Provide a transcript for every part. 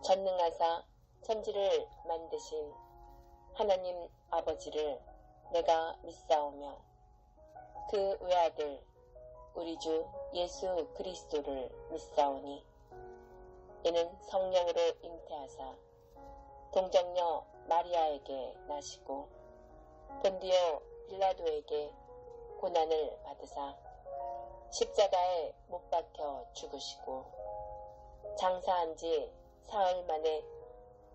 전능하사 천지를 만드신 하나님 아버지를 내가 믿사오며 그 외아들 우리 주 예수 그리스도를 믿사오니 이는 성령으로 잉태하사 동정녀 마리아에게 나시고 본디오 빌라도에게 고난을 받으사 십자가에 못 박혀 죽으시고 장사한 지 사흘 만에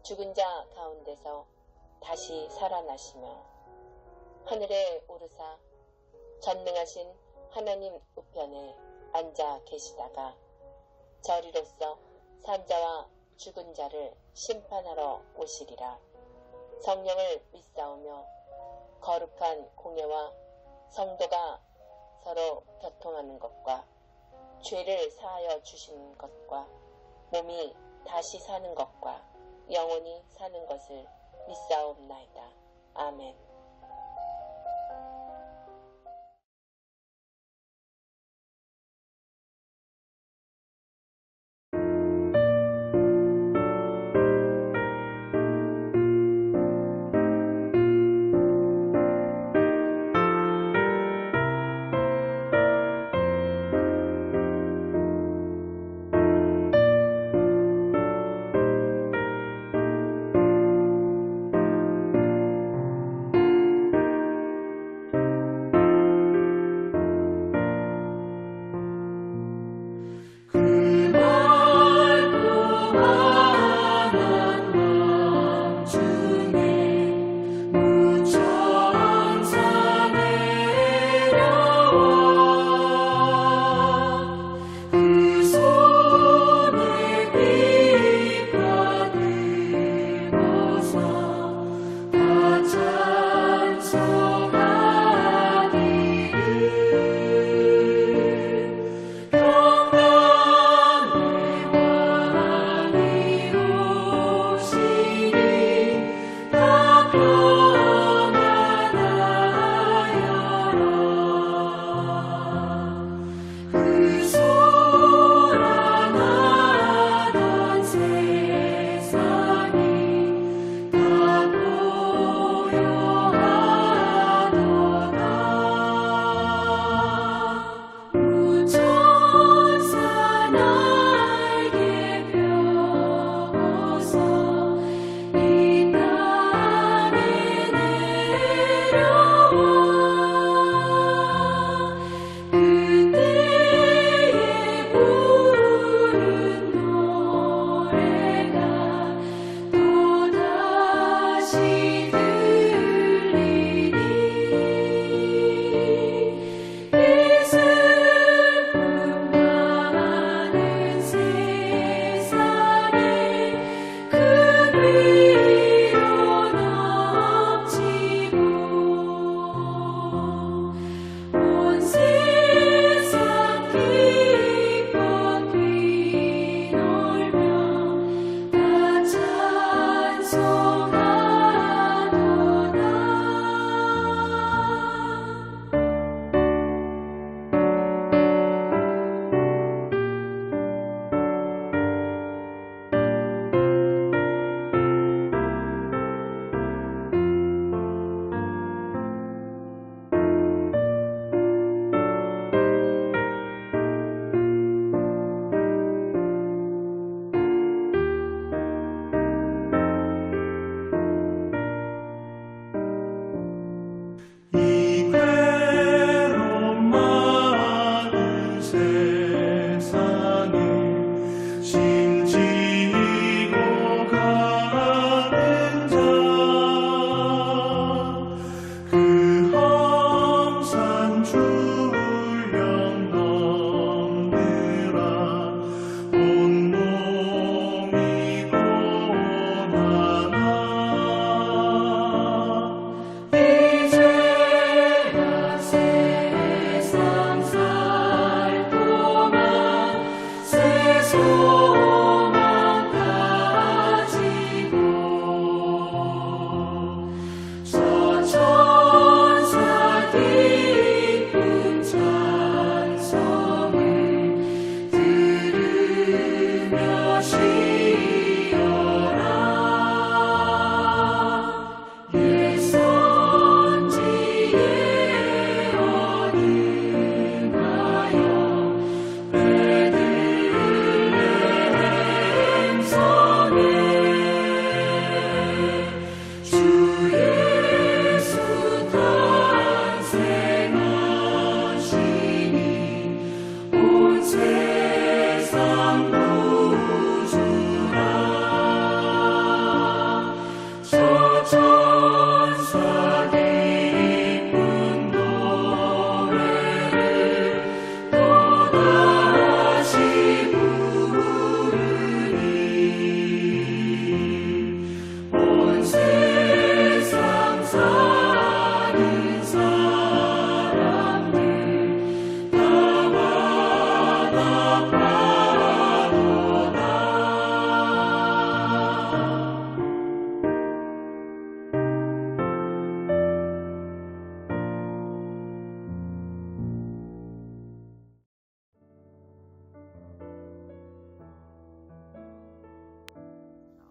죽은 자 가운데서 다시 살아나시며 하늘에 오르사 전능하신 하나님 우편에 앉아 계시다가 저리로서 산자와 죽은 자를 심판하러 오시리라. 성령을 믿사오며 거룩한 공예와 성도가 서로 교통하는 것과 죄를 사하여 주시는 것과 몸이 다시 사는 것과 영원히 사는 것을 믿사옵나이다. 아멘.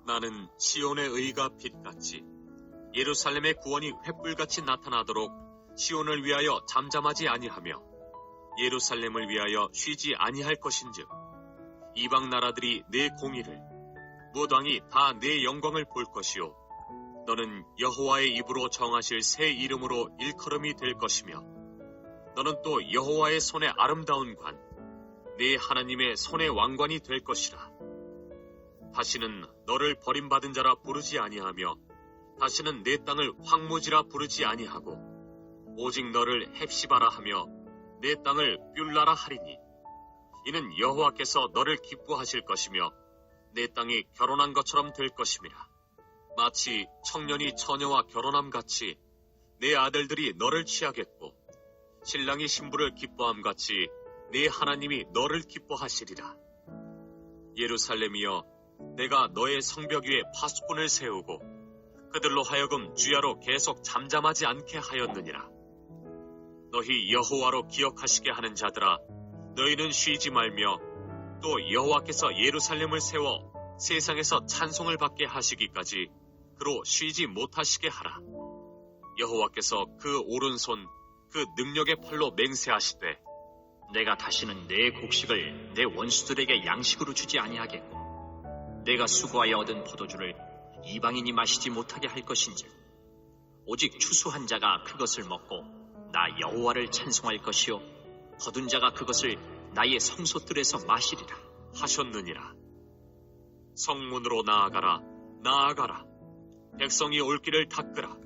나는 시온의 의가 빛같이 예루살렘의 구원이 횃불같이 나타나도록 시온을 위하여 잠잠하지 아니하며 예루살렘을 위하여 쉬지 아니할 것인즉 이방 나라들이 내 공의를 뭇 왕이 다 내 영광을 볼 것이요 너는 여호와의 입으로 정하실 새 이름으로 일컬음이 될 것이며 너는 또 여호와의 손의 아름다운 관 내 하나님의 손의 왕관이 될 것이라. 다시는 너를 버림받은 자라 부르지 아니하며 다시는 내 땅을 황무지라 부르지 아니하고 오직 너를 헵시바라 하며 내 땅을 뷸라라 하리니 이는 여호와께서 너를 기뻐하실 것이며 내 땅이 결혼한 것처럼 될 것임이라. 마치 청년이 처녀와 결혼함 같이 내 아들들이 너를 취하겠고 신랑이 신부를 기뻐함 같이 내 하나님이 너를 기뻐하시리라. 예루살렘이여 내가 너의 성벽 위에 파수꾼을 세우고 그들로 하여금 주야로 계속 잠잠하지 않게 하였느니라. 너희 여호와로 기억하시게 하는 자들아 너희는 쉬지 말며 또 여호와께서 예루살렘을 세워 세상에서 찬송을 받게 하시기까지 그로 쉬지 못하시게 하라. 여호와께서 그 오른손 그 능력의 팔로 맹세하시되 내가 다시는 내 곡식을 내 원수들에게 양식으로 주지 아니하겠고 내가 수고하여 얻은 포도주를 이방인이 마시지 못하게 할 것인즉 오직 추수한 자가 그것을 먹고 나 여호와를 찬송할 것이요 거둔 자가 그것을 나의 성소들에서 마시리라 하셨느니라. 성문으로 나아가라 나아가라. 백성이 올 길을 닦으라.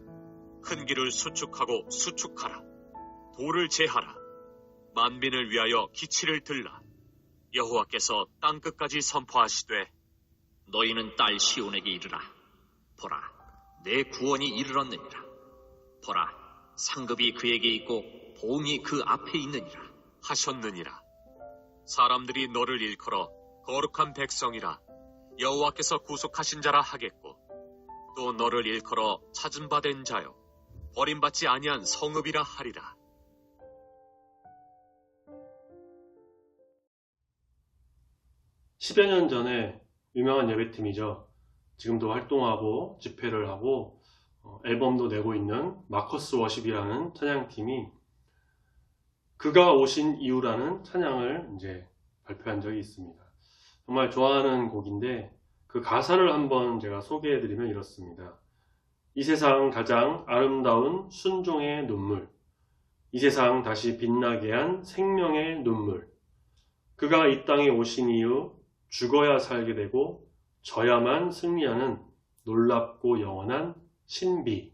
큰 길을 수축하고 수축하라. 돌을 제하라. 만민을 위하여 기치를 들라. 여호와께서 땅끝까지 선포하시되 너희는 딸 시온에게 이르라. 보라 내 구원이 이르렀느니라. 보라 상급이 그에게 있고 보응이 그 앞에 있느니라 하셨느니라. 사람들이 너를 일컬어 거룩한 백성이라 여호와께서 구속하신 자라 하겠고 또 너를 일컬어 찾은 바 된 자요 버림받지 아니한 성읍이라 하리라. 십여 년 전에 유명한 예배팀이죠. 지금도 활동하고 집회를 하고 앨범도 내고 있는 마커스 워십이라는 찬양팀이 그가 오신 이유라는 찬양을 이제 발표한 적이 있습니다. 정말 좋아하는 곡인데 그 가사를 한번 제가 소개해드리면 이렇습니다. 이 세상 가장 아름다운 순종의 눈물, 이 세상 다시 빛나게 한 생명의 눈물, 그가 이 땅에 오신 이유 죽어야 살게 되고 져야만 승리하는 놀랍고 영원한 신비.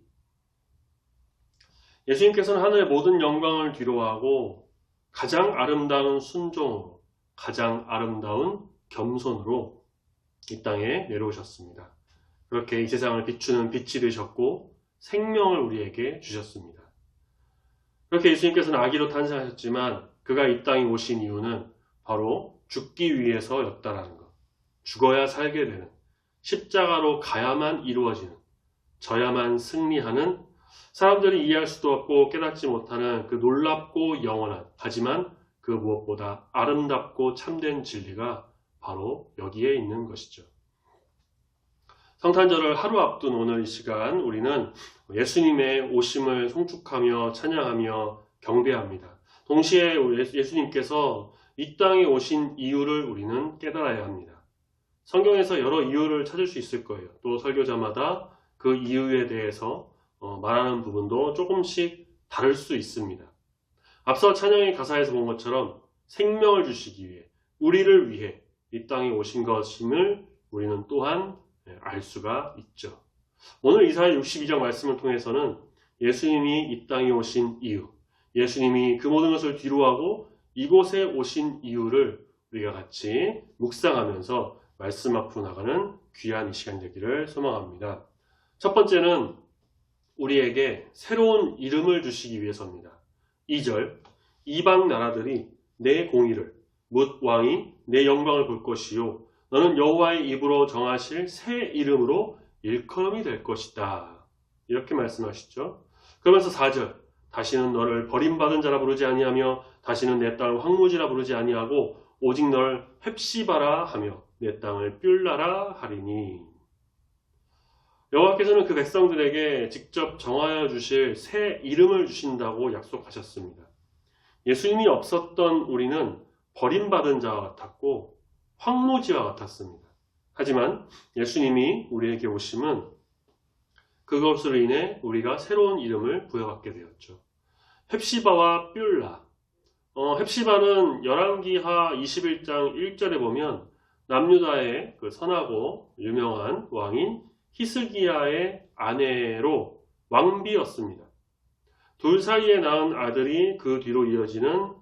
예수님께서는 하늘의 모든 영광을 뒤로하고 가장 아름다운 순종으로 가장 아름다운 겸손으로 이 땅에 내려오셨습니다. 그렇게 이 세상을 비추는 빛이 되셨고 생명을 우리에게 주셨습니다. 그렇게 예수님께서는 아기로 탄생하셨지만 그가 이 땅에 오신 이유는 바로 죽기 위해서였다라는 것. 죽어야 살게 되는, 십자가로 가야만 이루어지는, 져야만 승리하는, 사람들이 이해할 수도 없고 깨닫지 못하는 그 놀랍고 영원한, 하지만 그 무엇보다 아름답고 참된 진리가 바로 여기에 있는 것이죠. 성탄절을 하루 앞둔 오늘 이 시간 우리는 예수님의 오심을 송축하며 찬양하며 경배합니다. 동시에 예수님께서 이 땅에 오신 이유를 우리는 깨달아야 합니다. 성경에서 여러 이유를 찾을 수 있을 거예요. 또 설교자마다 그 이유에 대해서 말하는 부분도 조금씩 다를 수 있습니다. 앞서 찬양의 가사에서 본 것처럼 생명을 주시기 위해, 우리를 위해 이 땅에 오신 것임을 우리는 또한 알 수가 있죠. 오늘 이사야 62장 말씀을 통해서는 예수님이 이 땅에 오신 이유, 예수님이 그 모든 것을 뒤로하고 이곳에 오신 이유를 우리가 같이 묵상하면서 말씀 앞으로 나가는 귀한 이 시간 되기를 소망합니다. 첫 번째는 우리에게 새로운 이름을 주시기 위해서입니다. 2절, 이방 나라들이 내 공의를, 뭇 왕이 내 영광을 볼 것이요 너는 여호와의 입으로 정하실 새 이름으로 일컬음이 될 것이다. 이렇게 말씀하시죠. 그러면서 4절, 다시는 너를 버림받은 자라 부르지 아니하며 다시는 내 땅을 황무지라 부르지 아니하고 오직 널 헵시바라 하며 내 땅을 뷸라라 하리니. 여호와께서는 그 백성들에게 직접 정하여 주실 새 이름을 주신다고 약속하셨습니다. 예수님이 없었던 우리는 버림받은 자와 같았고 황무지와 같았습니다. 하지만 예수님이 우리에게 오심은 그것으로 인해 우리가 새로운 이름을 부여받게 되었죠. 헵시바와 뷸라. 헵시바는 열왕기하 21장 1절에 보면 남유다의 그 선하고 유명한 왕인 히스기야의 아내로 왕비였습니다. 둘 사이에 낳은 아들이 그 뒤로 이어지는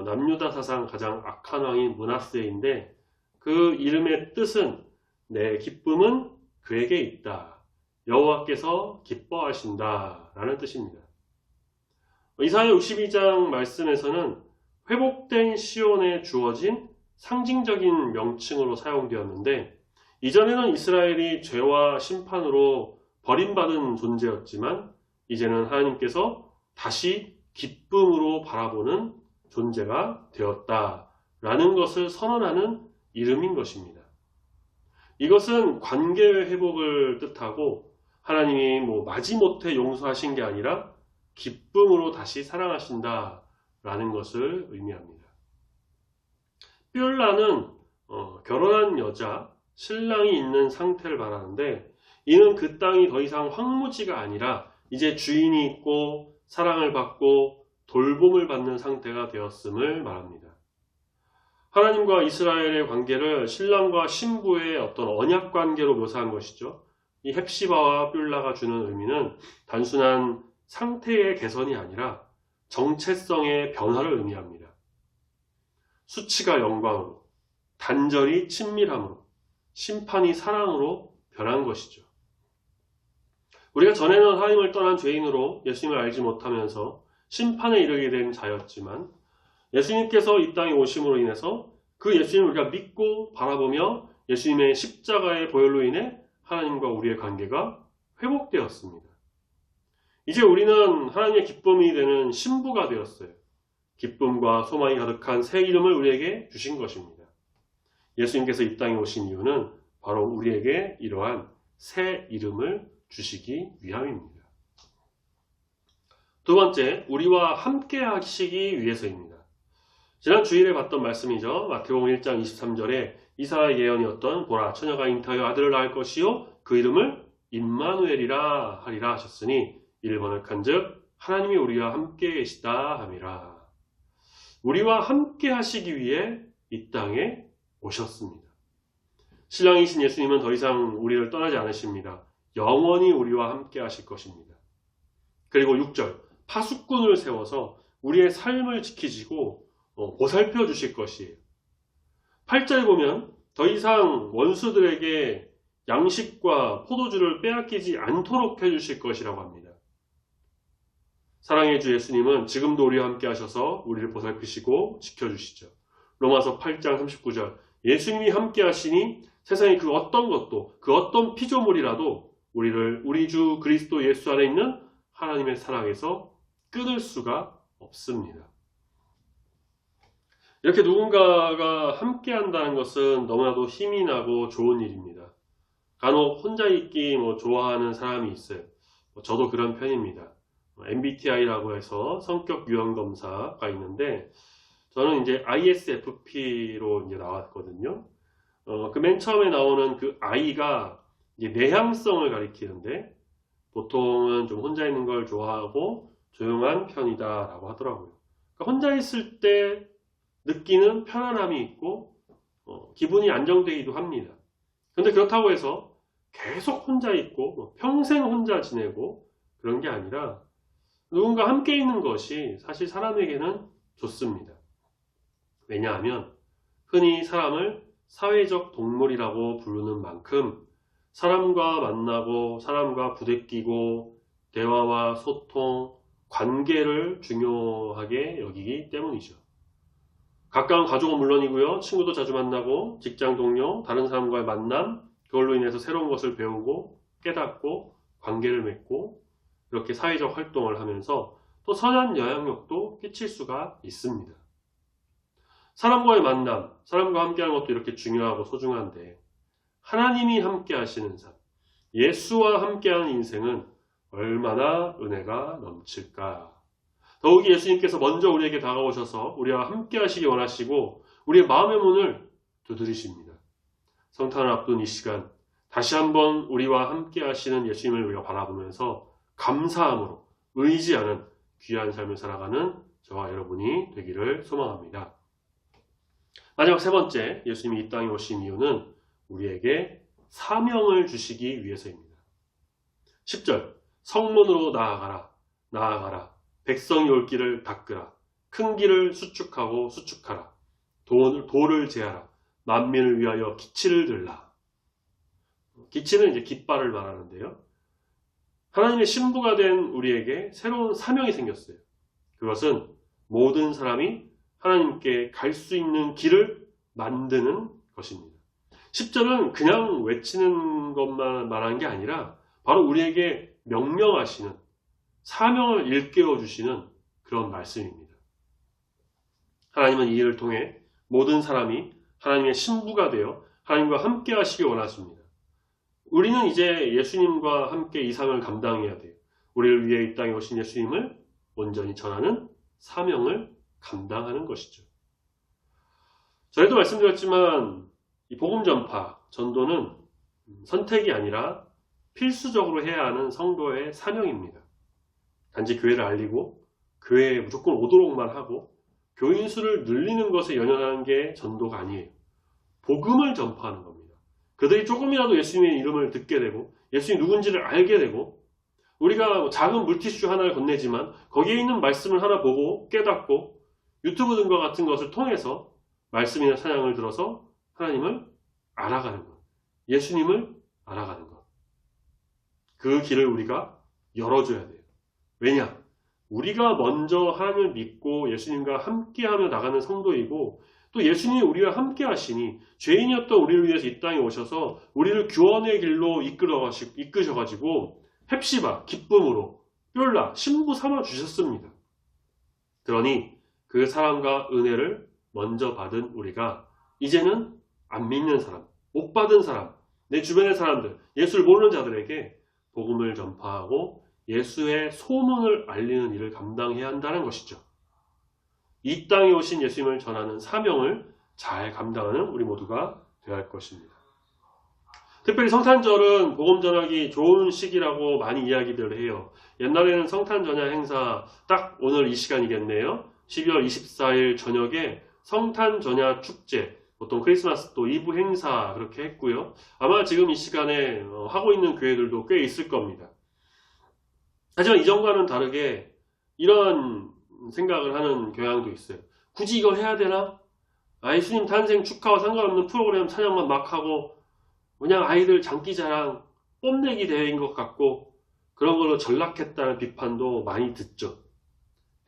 남유다 사상 가장 악한 왕인 므낫세인데 그 이름의 뜻은 내 기쁨은 그에게 있다. 여호와께서 기뻐하신다 라는 뜻입니다. 이사야 62장 말씀에서는 회복된 시온에 주어진 상징적인 명칭으로 사용되었는데 이전에는 이스라엘이 죄와 심판으로 버림받은 존재였지만 이제는 하나님께서 다시 기쁨으로 바라보는 존재가 되었다라는 것을 선언하는 이름인 것입니다. 이것은 관계의 회복을 뜻하고 하나님이 마지못해 용서하신 게 아니라 기쁨으로 다시 사랑하신다라는 것을 의미합니다. 뷸라는 결혼한 여자, 신랑이 있는 상태를 말하는데 이는 그 땅이 더 이상 황무지가 아니라 이제 주인이 있고 사랑을 받고 돌봄을 받는 상태가 되었음을 말합니다. 하나님과 이스라엘의 관계를 신랑과 신부의 어떤 언약 관계로 묘사한 것이죠. 이 헵시바와 뷸라가 주는 의미는 단순한 상태의 개선이 아니라 정체성의 변화를 의미합니다. 수치가 영광으로, 단절이 친밀함으로, 심판이 사랑으로 변한 것이죠. 우리가 전에는 하나님을 떠난 죄인으로 예수님을 알지 못하면서 심판에 이르게 된 자였지만 예수님께서 이 땅에 오심으로 인해서 그 예수님을 우리가 믿고 바라보며 예수님의 십자가의 보혈로 인해 하나님과 우리의 관계가 회복되었습니다. 이제 우리는 하나님의 기쁨이 되는 신부가 되었어요. 기쁨과 소망이 가득한 새 이름을 우리에게 주신 것입니다. 예수님께서 이 땅에 오신 이유는 바로 우리에게 이러한 새 이름을 주시기 위함입니다. 두 번째, 우리와 함께 하시기 위해서입니다. 지난 주일에 봤던 말씀이죠. 마태복음 1장 23절에 이사야의 예언이었던 보라 처녀가 잉타하여 아들을 낳을 것이요 그 이름을 임마누엘이라 하리라 하셨으니 이를 번역한즉 하나님이 우리와 함께 계시다 함이라. 우리와 함께 하시기 위해 이 땅에 오셨습니다. 신랑이신 예수님은 더 이상 우리를 떠나지 않으십니다. 영원히 우리와 함께 하실 것입니다. 그리고 6절 파수꾼을 세워서 우리의 삶을 지키시고 보살펴 주실 것이에요. 8절에 보면 더 이상 원수들에게 양식과 포도주를 빼앗기지 않도록 해주실 것이라고 합니다. 사랑의 주 예수님은 지금도 우리와 함께 하셔서 우리를 보살피시고 지켜주시죠. 로마서 8장 39절 예수님이 함께 하시니 세상의 그 어떤 것도 그 어떤 피조물이라도 우리를 우리 주 그리스도 예수 안에 있는 하나님의 사랑에서 끊을 수가 없습니다. 이렇게 누군가가 함께 한다는 것은 너무나도 힘이 나고 좋은 일입니다. 간혹 혼자 있기 좋아하는 사람이 있어요. 저도 그런 편입니다. MBTI라고 해서 성격 유형 검사가 있는데 저는 이제 ISFP로 이제 나왔거든요. 그 맨 처음에 나오는 그 I가 이제 내향성을 가리키는데 보통은 좀 혼자 있는 걸 좋아하고 조용한 편이다라고 하더라고요. 그러니까 혼자 있을 때 느끼는 편안함이 있고 기분이 안정되기도 합니다. 그런데 그렇다고 해서 계속 혼자 있고 평생 혼자 지내고 그런 게 아니라 누군가 함께 있는 것이 사실 사람에게는 좋습니다. 왜냐하면 흔히 사람을 사회적 동물이라고 부르는 만큼 사람과 만나고 사람과 부대끼고 대화와 소통, 관계를 중요하게 여기기 때문이죠. 가까운 가족은 물론이고요. 친구도 자주 만나고 직장 동료, 다른 사람과의 만남, 그걸로 인해서 새로운 것을 배우고 깨닫고 관계를 맺고 이렇게 사회적 활동을 하면서 또 선한 영향력도 끼칠 수가 있습니다. 사람과의 만남, 사람과 함께하는 것도 이렇게 중요하고 소중한데 하나님이 함께 하시는 삶, 예수와 함께하는 인생은 얼마나 은혜가 넘칠까. 더욱이 예수님께서 먼저 우리에게 다가오셔서 우리와 함께 하시기 원하시고 우리의 마음의 문을 두드리십니다. 성탄을 앞둔 이 시간 다시 한번 우리와 함께 하시는 예수님을 우리가 바라보면서 감사함으로 의지하는 귀한 삶을 살아가는 저와 여러분이 되기를 소망합니다. 마지막 세 번째, 예수님이 이 땅에 오신 이유는 우리에게 사명을 주시기 위해서입니다. 10절, 성문으로 나아가라, 나아가라. 백성이 올 길을 닦으라. 큰 길을 수축하고 수축하라. 돌을 제하라. 만민을 위하여 기치를 들라. 기치는 이제 깃발을 말하는데요. 하나님의 신부가 된 우리에게 새로운 사명이 생겼어요. 그것은 모든 사람이 하나님께 갈 수 있는 길을 만드는 것입니다. 10절은 그냥 외치는 것만 말하는 게 아니라 바로 우리에게 명령하시는 사명을 일깨워 주시는 그런 말씀입니다. 하나님은 이 일을 통해 모든 사람이 하나님의 신부가 되어 하나님과 함께 하시기 원하십니다. 우리는 이제 예수님과 함께 이 사명을 감당해야 돼요. 우리를 위해 이 땅에 오신 예수님을 온전히 전하는 사명을 감당하는 것이죠. 전에도 말씀드렸지만 이 복음 전파, 전도는 선택이 아니라 필수적으로 해야 하는 성도의 사명입니다. 단지 교회를 알리고 교회에 무조건 오도록만 하고 교인 수를 늘리는 것에 연연하는 게 전도가 아니에요. 복음을 전파하는 겁니다. 그들이 조금이라도 예수님의 이름을 듣게 되고 예수님이 누군지를 알게 되고 우리가 작은 물티슈 하나를 건네지만 거기에 있는 말씀을 하나 보고 깨닫고 유튜브 등과 같은 것을 통해서 말씀이나 찬양을 들어서 하나님을 알아가는 것, 예수님을 알아가는 것. 그 길을 우리가 열어줘야 돼요. 왜냐? 우리가 먼저 하나님을 믿고 예수님과 함께하며 나가는 성도이고 또 예수님이 우리와 함께 하시니 죄인이었던 우리를 위해서 이 땅에 오셔서 우리를 구원의 길로 이끄셔가지고 헵시바, 기쁨으로 뾰라, 신부 삼아 주셨습니다. 그러니 그 사랑과 은혜를 먼저 받은 우리가 이제는 안 믿는 사람, 못 받은 사람, 내 주변의 사람들, 예수를 모르는 자들에게 복음을 전파하고 예수의 소문을 알리는 일을 감당해야 한다는 것이죠. 이 땅에 오신 예수님을 전하는 사명을 잘 감당하는 우리 모두가 되어야 할 것입니다. 특별히 성탄절은 복음 전하기 좋은 시기라고 많이 이야기들을 해요. 옛날에는 성탄 전야 행사 딱 오늘 이 시간이겠네요. 12월 24일 저녁에 성탄 전야 축제, 보통 크리스마스 또 2부 행사 그렇게 했고요. 아마 지금 이 시간에 하고 있는 교회들도 꽤 있을 겁니다. 하지만 이전과는 다르게 이런 생각을 하는 경향도 있어요. 굳이 이걸 해야 되나? 예수님 탄생 축하와 상관없는 프로그램 찬양만 막 하고 그냥 아이들 장기자랑 뽐내기 대회인 것 같고 그런 걸로 전락했다는 비판도 많이 듣죠.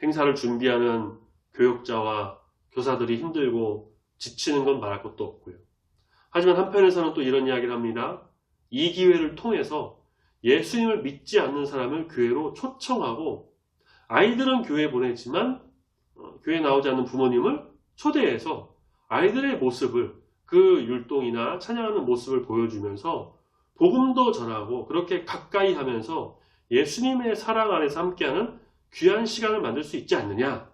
행사를 준비하는 교육자와 교사들이 힘들고 지치는 건 말할 것도 없고요. 하지만 한편에서는 또 이런 이야기를 합니다. 이 기회를 통해서 예수님을 믿지 않는 사람을 교회로 초청하고 아이들은 교회에 보내지만 교회에 나오지 않는 부모님을 초대해서 아이들의 모습을 그 율동이나 찬양하는 모습을 보여주면서 복음도 전하고 그렇게 가까이 하면서 예수님의 사랑 안에서 함께하는 귀한 시간을 만들 수 있지 않느냐.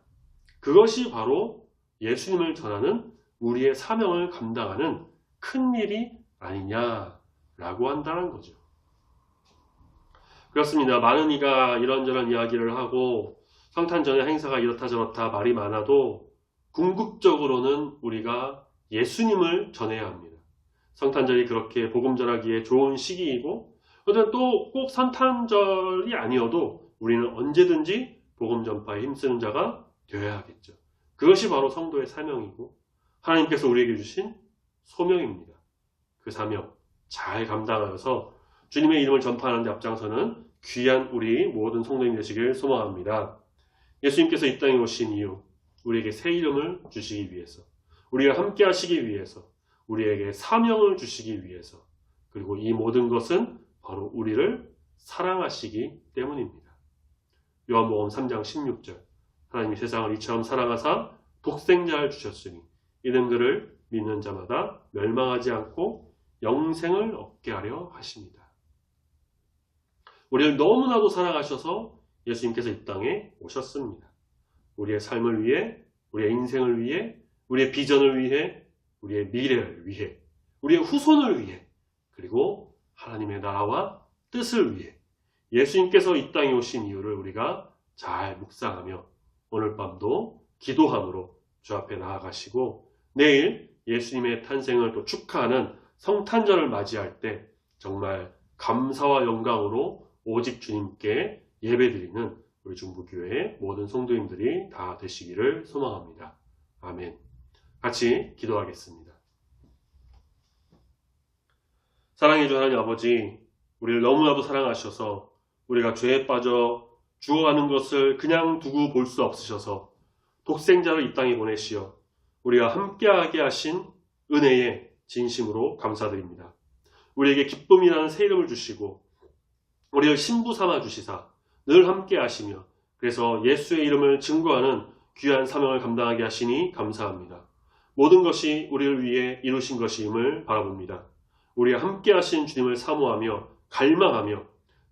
그것이 바로 예수님을 전하는 우리의 사명을 감당하는 큰 일이 아니냐라고 한다는 거죠. 그렇습니다. 많은 이가 이런저런 이야기를 하고 성탄 전야 행사가 이렇다 저렇다 말이 많아도 궁극적으로는 우리가 예수님을 전해야 합니다. 성탄절이 그렇게 복음 전하기에 좋은 시기이고 또 꼭 성탄절이 아니어도 우리는 언제든지 복음 전파에 힘쓰는 자가 되어야 하겠죠. 그것이 바로 성도의 사명이고 하나님께서 우리에게 주신 소명입니다. 그 사명 잘 감당하여서 주님의 이름을 전파하는 데 앞장서는 귀한 우리 모든 성도님 되시길 소망합니다. 예수님께서 이 땅에 오신 이유, 우리에게 새 이름을 주시기 위해서, 우리와 함께 하시기 위해서, 우리에게 사명을 주시기 위해서, 그리고 이 모든 것은 바로 우리를 사랑하시기 때문입니다. 요한복음 3장 16절 하나님이 세상을 이처럼 사랑하사 독생자를 주셨으니 이는 그를 믿는 자마다 멸망하지 않고 영생을 얻게 하려 하십니다. 우리를 너무나도 사랑하셔서 예수님께서 이 땅에 오셨습니다. 우리의 삶을 위해, 우리의 인생을 위해, 우리의 비전을 위해, 우리의 미래를 위해, 우리의 후손을 위해, 그리고 하나님의 나라와 뜻을 위해 예수님께서 이 땅에 오신 이유를 우리가 잘 묵상하며 오늘 밤도 기도함으로 주 앞에 나아가시고 내일 예수님의 탄생을 또 축하하는 성탄절을 맞이할 때 정말 감사와 영광으로 오직 주님께 예배드리는 우리 중부교회 모든 성도님들이 다 되시기를 소망합니다. 아멘. 같이 기도하겠습니다. 사랑해 주 하나님 아버지, 우리를 너무나도 사랑하셔서 우리가 죄에 빠져 죽어가는 것을 그냥 두고 볼 수 없으셔서 독생자를 이 땅에 보내시어 우리가 함께하게 하신 은혜에 진심으로 감사드립니다. 우리에게 기쁨이라는 새 이름을 주시고 우리를 신부 삼아 주시사 늘 함께 하시며 그래서 예수의 이름을 증거하는 귀한 사명을 감당하게 하시니 감사합니다. 모든 것이 우리를 위해 이루신 것임을 바라봅니다. 우리가 함께 하신 주님을 사모하며 갈망하며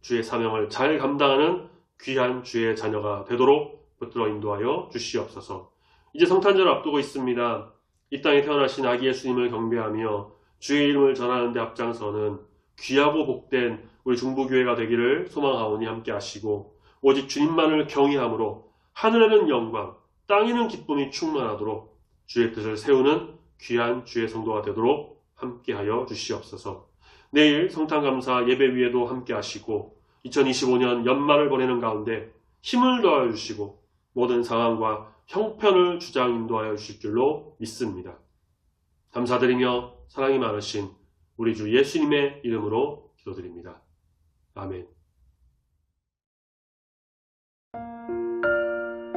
주의 사명을 잘 감당하는 귀한 주의 자녀가 되도록 붙들어 인도하여 주시옵소서. 이제 성탄절을 앞두고 있습니다. 이 땅에 태어나신 아기 예수님을 경배하며 주의 이름을 전하는 데 앞장서는 귀하고 복된 우리 중부교회가 되기를 소망하오니 함께 하시고 오직 주님만을 경외함으로 하늘에는 영광, 땅에는 기쁨이 충만하도록 주의 뜻을 세우는 귀한 주의 성도가 되도록 함께하여 주시옵소서. 내일 성탄감사 예배 위에도 함께 하시고 2025년 연말을 보내는 가운데 힘을 더하여 주시고 모든 상황과 형편을 주장 인도하여 주실 줄로 믿습니다. 감사드리며 사랑이 많으신 우리 주 예수님의 이름으로 기도드립니다. 아멘. 어둠에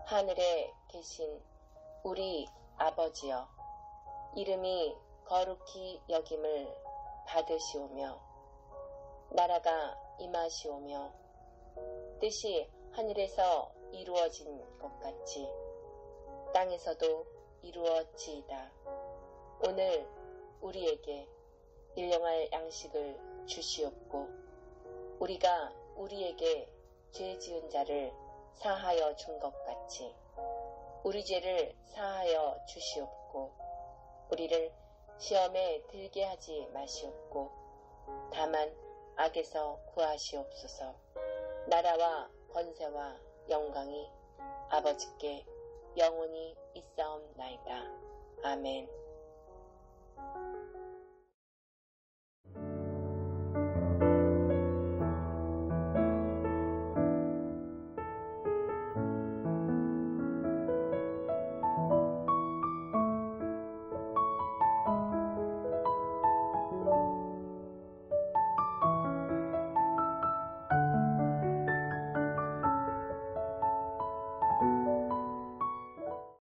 하늘에 계신 우리 아버지여, 이름이 거룩히 여김을 받으시오며 나라가 임하시오며 뜻이 하늘에서 이루어진 것 같이 땅에서도 이루어지이다. 오늘 우리에게 일용할 양식을 주시옵고 우리가 우리에게 죄 지은 자를 사하여 준 것 같이 우리 죄를 사하여 주시옵고 우리를 시험에 들게 하지 마시옵고 다만 악에서 구하시옵소서. 나라와 권세와 영광이 아버지께 영원히 있사옵나이다. 아멘.